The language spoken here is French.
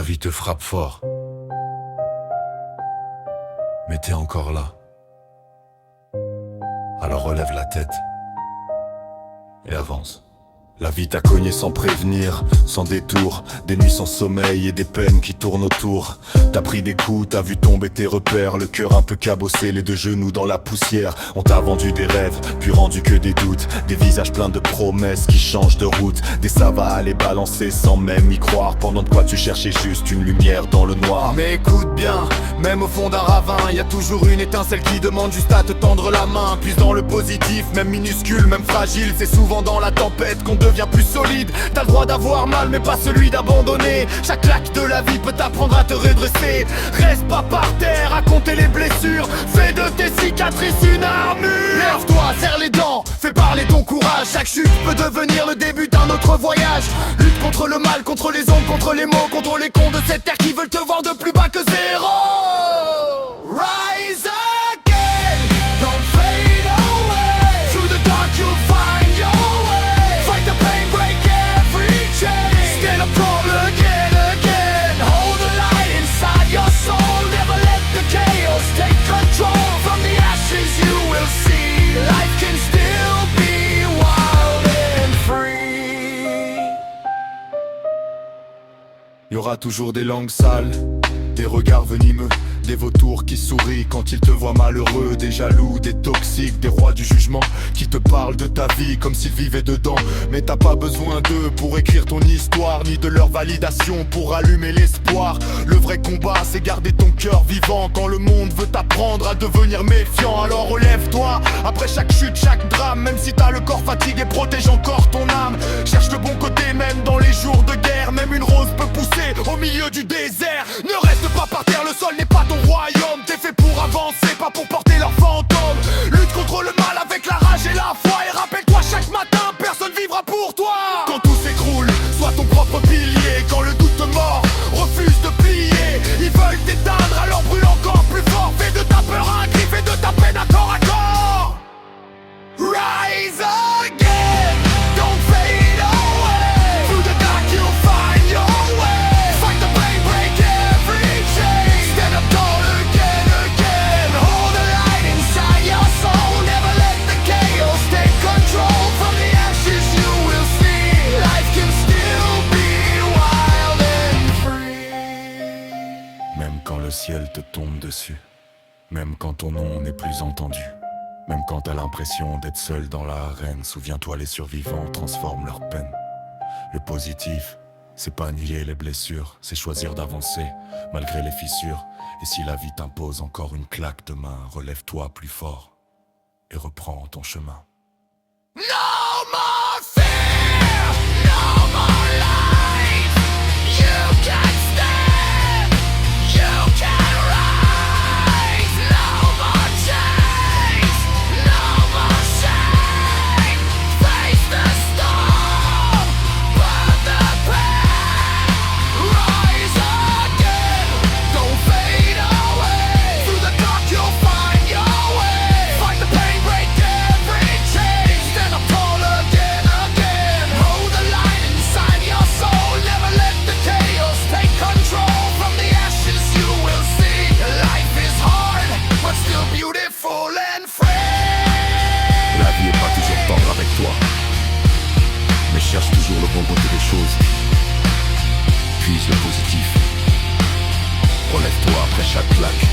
la vie te frappe fort. Mais t'es encore là. Alors relève la tête et avance. La vie t'a cogné sans prévenir, sans détour, des nuits sans sommeil et des peines qui tournent autour. T'as pris des coups, t'as vu tomber tes repères, le cœur un peu cabossé, les deux genoux dans la poussière. On t'a vendu des rêves, puis rendu que des doutes, des visages pleins de promesses qui changent de route, des ça va aller balancer sans même y croire, pendant de quoi tu cherchais juste une lumière dans le noir. Mais écoute bien, même au fond d'un ravin, y a toujours une étincelle qui demande juste à te tendre la main. Puis dans le positif, même minuscule, même fragile, c'est souvent dans la tempête qu'on devient plus solide. T'as le droit d'avoir mal mais pas celui d'abandonner. Chaque claque de la vie peut t'apprendre à te redresser. Reste pas par terre à compter les blessures, fais de tes cicatrices une armure. Lève-toi, serre les dents, fais parler ton courage. Chaque chute peut devenir le début d'un autre voyage. Lutte contre le mal, contre les ombres, contre les maux, contre les cons de cette terre qui veulent te voir de plus bas que zéro. Rise again, don't fade away. Through the dark you'll find your way. Fight the pain, break every chain. Stand up tall again, again. Hold the light inside your soul. Never let the chaos take control. From the ashes you will see life can still be wild and free. Y aura toujours des langues sales, des regards venimeux, des vautours qui sourient quand ils te voient malheureux, des jaloux, des toxiques, des rois du jugement qui te parlent de ta vie comme s'ils vivaient dedans. Mais t'as pas besoin d'eux pour écrire ton histoire, ni de leur validation pour allumer l'espoir. Le vrai combat c'est garder ton cœur vivant quand le monde veut t'apprendre à devenir méfiant. Alors relève-toi après chaque chute, chaque drame. Même si t'as le corps fatigué, protège encore ton âme. Cherche le bon côté même dans les jours de guerre. Même une rose peut pousser au milieu du désert. Ne reste pas par terre, le sol n'est pas ton royaume. T'es fait pour avancer, pas pour porter leurs fantômes. Lutte contre le mal avec la rage et la foi. Et rappelle-toi chaque matin, personne vivra pour toi. Quand tout s'écroule, sois ton propre pilier. Quand le doute te mord, refuse de plier. Ils veulent t'éteindre, alors brûle encore plus fort. Fais de ta peur un cri, fais de ta peine un corps à corps. Rise again, don't fade away. Through the dark you'll find your way. Fight the pain, break every chain. Stand up tall again, again. Hold the light inside your soul. Never let the chaos take control. From the ashes you will see life can still be wild and free. Même quand le ciel te tombe dessus, même quand ton nom n'est plus entendu, même quand t'as l'impression d'être seul dans l'arène, souviens-toi les survivants transforment leur peine. Le positif, c'est pas nier les blessures, c'est choisir d'avancer malgré les fissures. Et si la vie t'impose encore une claque de main, relève-toi plus fort et reprends ton chemin. No more fear, no more life. You can stand, you can rise. No more chains, no more shame. Face the storm, burn the pain. Rise again, don't fade away. Through the dark you'll find your way. Fight the pain, break every chain. Stand up tall again, again. Hold the light inside your soul. Never let the chaos take control. From the ashes you will see life is hard, but still beautiful and free. La vie est pas toujours tendre avec toi, mais cherche toujours le bon côté des choses. Puise le positif. Relève-toi après chaque claque.